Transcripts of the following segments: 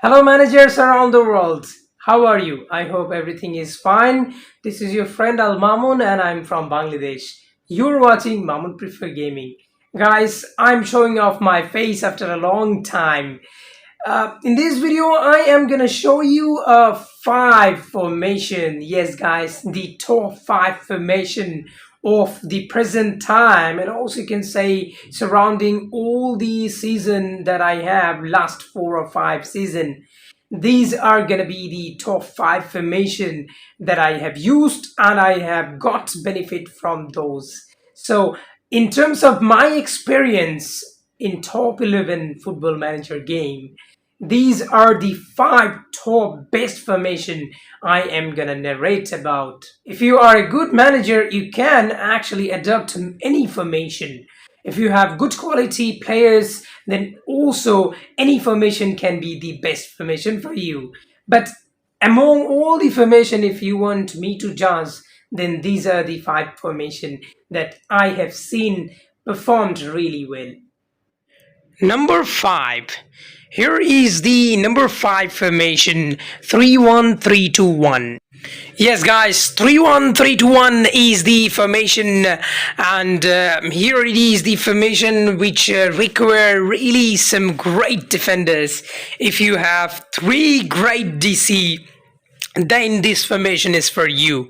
Hello, managers around the world. How are you? I hope everything is fine. This is your friend Al Mamun, and I'm from Bangladesh. You're watching Mamun Prefer Gaming. Guys, I'm showing off my face after a long time. In this video, I am gonna show you a five formation. Yes, guys, the top five formation of the present time, and also you can say surrounding all the season that I have last 4 or 5 season. These are gonna be the top five formation that I have used, and I have got benefit from those. So, in terms of my experience in top 11 football manager game, these are the five top best formation I am gonna narrate about. If you are a good manager, you can actually adapt to any formation. If you have good quality players, then also any formation can be the best formation for you. But among all the formation, if you want me to judge, then these are the five formation that I have seen performed really well. Number 5. Here is the number 5 formation 3-1-3-2-1. Yes, guys, 3-1-3-2-1 is the formation, and here it is the formation which require really some great defenders. If you have three great DC, then this formation is for you.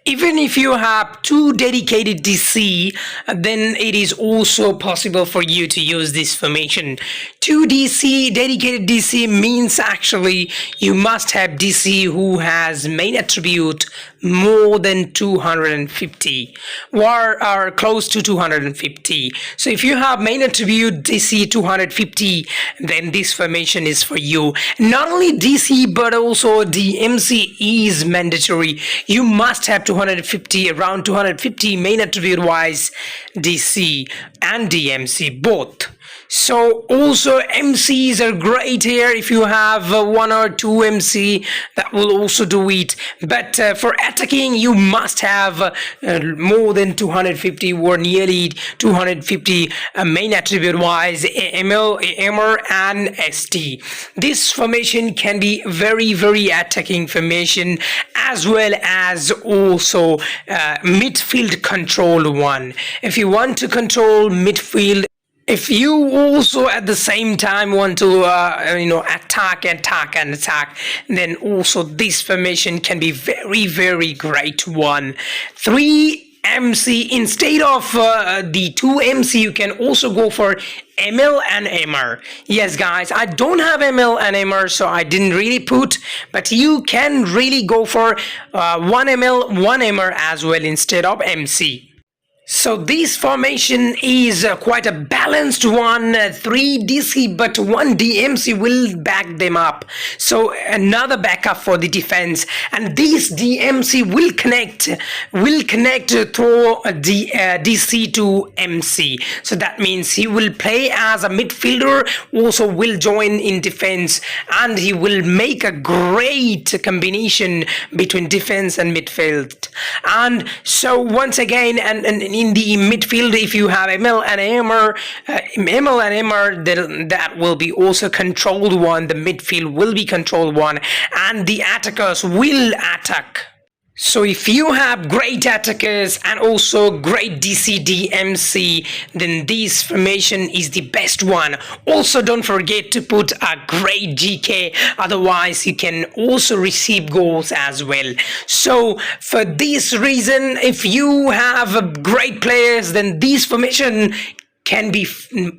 Even if you have two dedicated DC, then it is also possible for you to use this formation. Two DC, dedicated DC means actually you must have DC who has main attribute more than 250 or are close to 250. So if you have main attribute DC 250, then this formation is for you. Not only DC but also DMC is mandatory. You must have 250, around 250 main attribute wise DC and DMC both. So also MCs are great here. If you have one or two MC, that will also do it. But for attacking, you must have more than 250 or nearly 250 main attribute wise ML, AMR and ST. This formation can be very attacking formation as well as also midfield control one. If you want to control midfield, if you also at the same time want to attack, then also this formation can be very great one. 3 MC instead of the 2 MC, you can also go for ML and MR. Yes, guys, I don't have ML and MR, so I didn't really put, but you can really go for 1 ML, 1 MR as well instead of MC. So this formation is quite a balanced one, 3 DC but 1 DMC will back them up. So another backup for the defense, and this DMC will connect through the DC to MC. So that means he will play as a midfielder, also will join in defense, and he will make a great combination between defense and midfield. And so once again, and in the midfield, if you have ML and MR, then that will be also controlled one. The midfield will be controlled one, and the attackers will attack. So if you have great attackers and also great DCDMC, then this formation is the best one. Also, don't forget to put a great GK, otherwise you can also receive goals as well. So for this reason, if you have great players, then this formation can be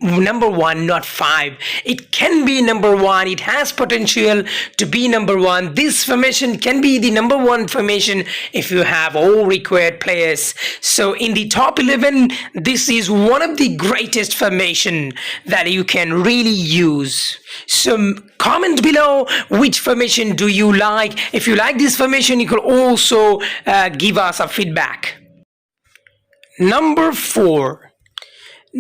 number 1, not 5. It can be number 1. It has potential to be number 1. This formation can be the number 1 formation if you have all required players. So in the top 11, this is one of the greatest formation that you can really use. So comment below which formation do you like. If you like this formation, you can also give us a feedback. Number 4.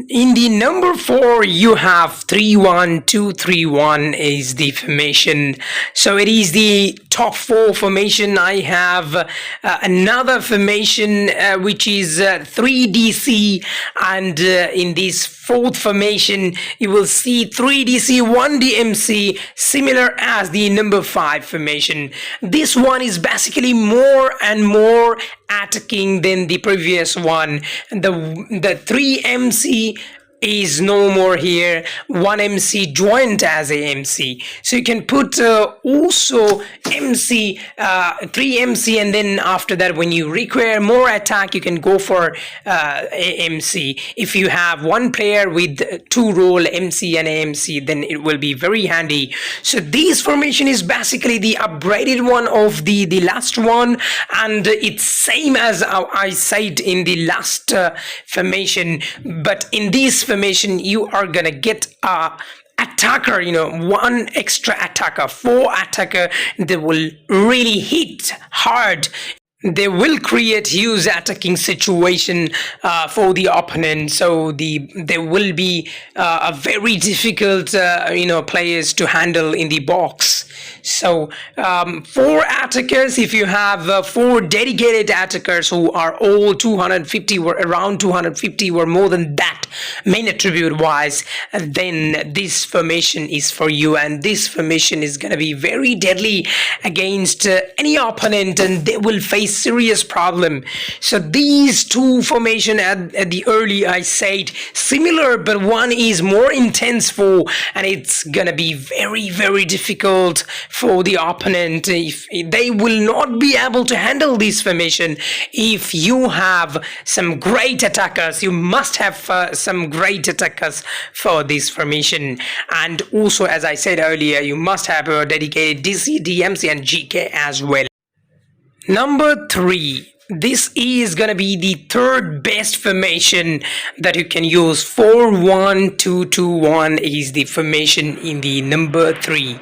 In the number 4, you have 3-1-2-3-1 is the formation. So it is the top 4 formation, I have another formation which is 3DC, and in this fourth formation you will see 3DC 1DMC, similar as the number 5 formation. This one is basically more and more attacking than the previous one. The 3MC is no more here. 1MC joined as a MC, so you can put also MC, 3MC, and then after that, when you require more attack, you can go for MC. If you have one player with two role, MC and AMC, then it will be very handy. So this formation is basically the upgraded one of the last one, and it's same as I said in the last formation, but in this formation you are gonna get a attacker, one extra attacker, 4 attacker. They will really hit hard. They will create huge attacking situation for the opponent. So there will be a very difficult players to handle in the box. So 4 attackers, if you have 4 dedicated attackers who are all 250 or around 250 or more than that main attribute wise, then this formation is for you, and this formation is going to be very deadly against any opponent, and they will face serious problem. So these 2 formation at the early I said similar, but one is more intense and it's gonna be very, very difficult for the opponent. If they will not be able to handle this formation. If you have some great attackers, you must have some great attackers for this formation. And also, as I said earlier, you must have a dedicated DC, DMC and GK as well. Number 3. This is gonna be the third best formation that you can use. 4-1-2-2-1 is the formation in the number 3.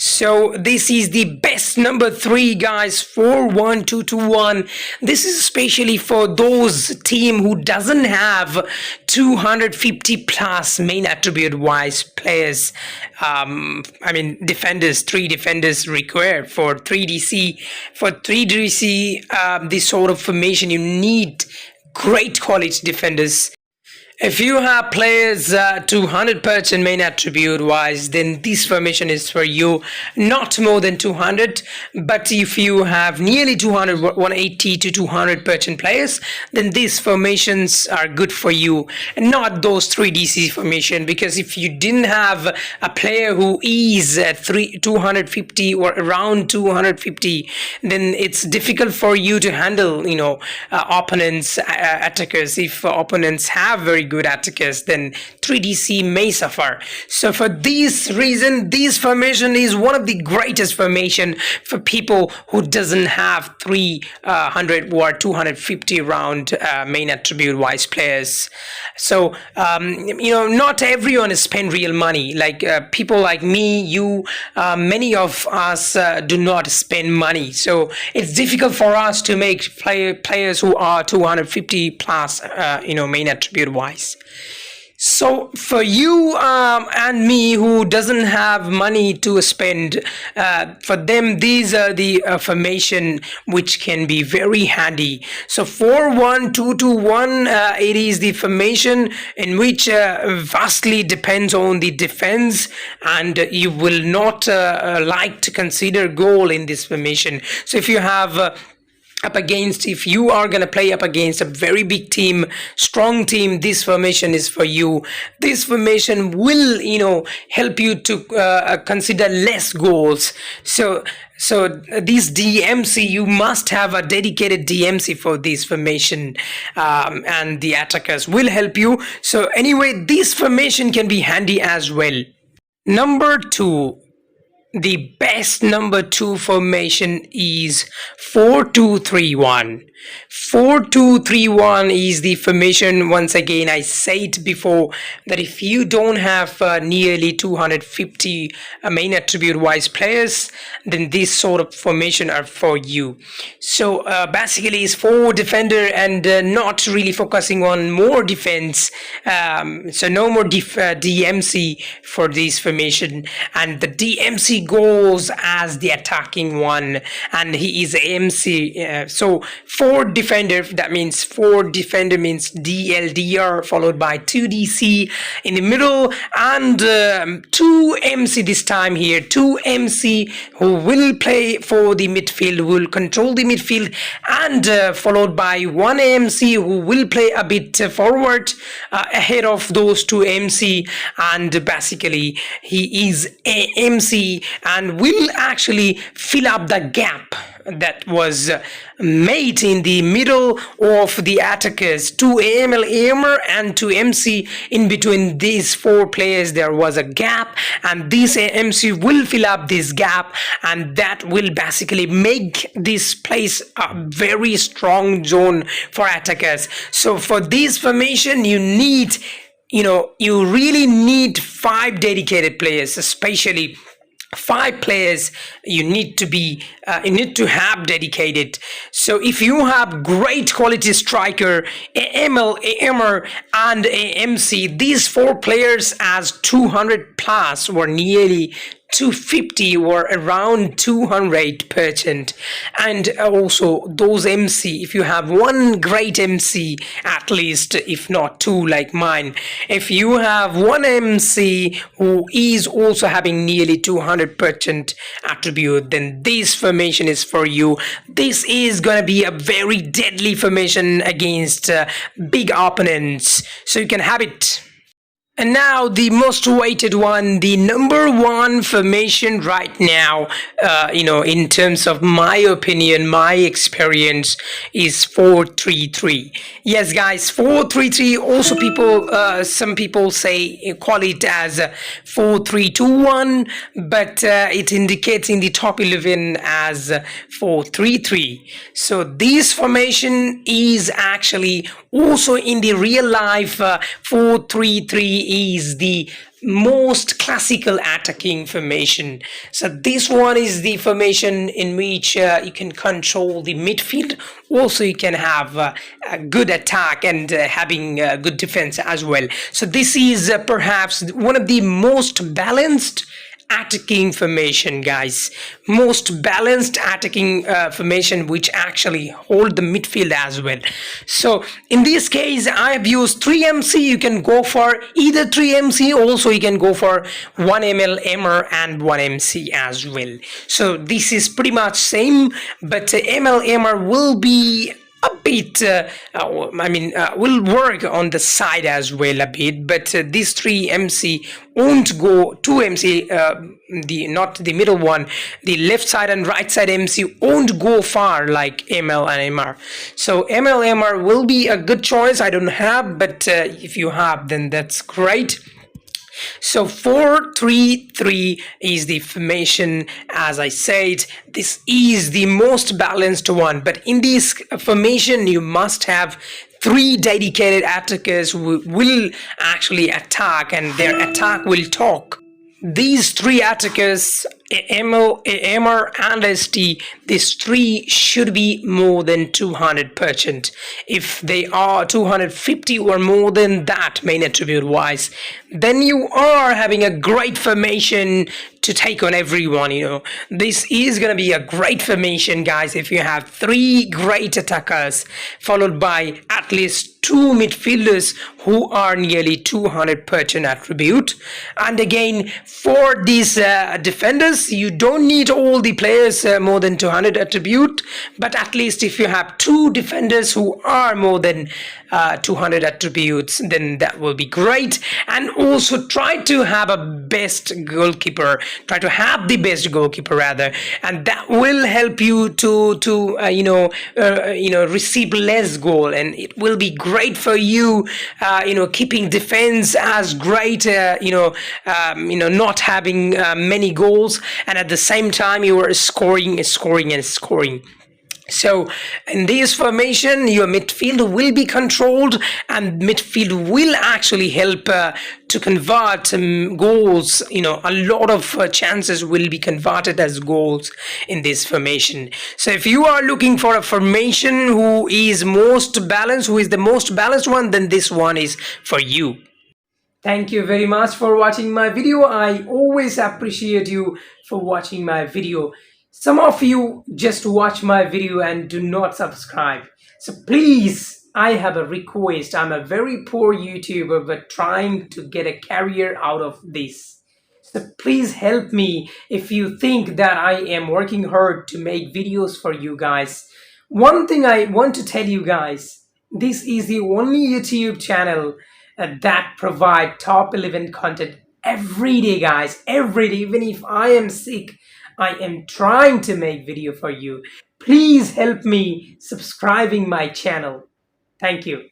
So this is the best number 3, guys. 4-1-2-2-1. This is especially for those team who doesn't have 250 plus main attribute wise players. Defenders, 3 defenders required for 3DC. For 3DC, this sort of formation, you need great quality defenders. If you have players 200% main attribute wise, then this formation is for you. Not more than 200, but if you have nearly 200, 180 to 200% players, then these formations are good for you, and not those 3DC formation. Because if you didn't have a player who is 250 or around 250, then it's difficult for you to handle opponents attackers. If opponents have very good attackers, then 3DC may suffer. So for this reason, this formation is one of the greatest formation for people who doesn't have 300 or 250 round main attribute wise players. So not everyone spend real money. Like people like me, you, many of us do not spend money. So it's difficult for us to make players who are 250 plus main attribute wise. So for you and me who doesn't have money to spend, for them these are the formation which can be very handy. So 4-1-2-2-1, it is the formation in which vastly depends on the defense, and you will not like to consider goal in this formation. So if you have if you are going to play up against a very big team, strong team, this formation is for you. This formation will help you to consider less goals. So this DMC, you must have a dedicated DMC for this formation, and the attackers will help you. So anyway, this formation can be handy as well. Number 2. The best number 2 formation is 4-2-3-1. 4-2-3-1 is the formation. Once again, I said before that if you don't have nearly 250 main attribute wise players, then this sort of formation are for you. So basically it's 4 defender and not really focusing on more defense. So no more DMC for this formation, and the DMC MC goes as the attacking one, and he is MC. So four defender, that means four defender means DLDR followed by 2DC in the middle, and two MC this time here. Two MC who will play for the midfield, will control the midfield, and followed by one MC who will play a bit forward ahead of those two MC, and basically he is a MC and will actually fill up the gap that was made in the middle of the attackers. Two AML aimer and two MC. In between these four players there was a gap, and this MC will fill up this gap, and that will basically make this place a very strong zone for attackers. So for this formation you really need five dedicated players, especially five players you need to have dedicated. So if you have great quality striker, AML, AMR and AMC, these four players as 200 plus or nearly 250 or around 200%. And also those MC, if you have one great MC at least, if not two like mine, if you have one MC who is also having nearly 200% attribute, then this formation is for you. This is gonna be a very deadly formation against big opponents, so you can have it. And now the most weighted one, the number one formation right now, in terms of my opinion, my experience, is 4-3-3. Yes, guys, 4-3-3. Also, some people call it as 4-3-2-1, but it indicates in the top 11 as 4-3-3. So this formation is actually also in the real life 4-3-3 is the most classical attacking formation. So this one is the formation in which you can control the midfield. Also you can have a good attack and having good defense as well. So this is perhaps one of the most balanced attacking formation, guys. Most balanced attacking formation which actually hold the midfield as well. So in this case I have used 3MC. You can go for either 3MC, also you can go for 1ML MR and 1MC as well. So this is pretty much same, but ML MR will be a bit will work on the side as well a bit, but these 3MC won't go. 2MC, not the middle one, the left side and right side MC won't go far like ML and MR. So ML MR will be a good choice. I don't have, but if you have, then that's great. So 4-3-3 is the formation. As I said, this is the most balanced one, but in this formation you must have three dedicated attackers who will actually attack, and their attack will talk. These three attackers, ML, AMR and ST, these three should be more than 200%. If they are 250 or more than that main attribute wise, then you are having a great formation to take on everyone. This is gonna be a great formation, guys, if you have three great attackers followed by at least two midfielders who are nearly 200% attribute. And again, for these defenders, you don't need all the players more than 200 attribute, but at least if you have two defenders who are more than 200 attributes, then that will be great. And also try to have a best goalkeeper, try to have the best goalkeeper rather, and that will help you to receive less goal, and it will be great for you, keeping defense as great, not having many goals, and at the same time you are scoring. So in this formation, your midfield will be controlled, and midfield will actually help to convert goals. A lot of chances will be converted as goals in this formation. So if you are looking for a formation who is the most balanced one, then this one is for you. Thank you very much for watching my video. I always appreciate you for watching my video. Some of you just watch my video and do not subscribe. So please, I have a request. I'm a very poor YouTuber but trying to get a career out of this. So please help me if you think that I am working hard to make videos for you guys. One thing I want to tell you guys, this is the only YouTube channel that provide top 11 content every day, guys. Every day, even if I am sick, I am trying to make video for you. Please help me subscribing my channel. Thank you.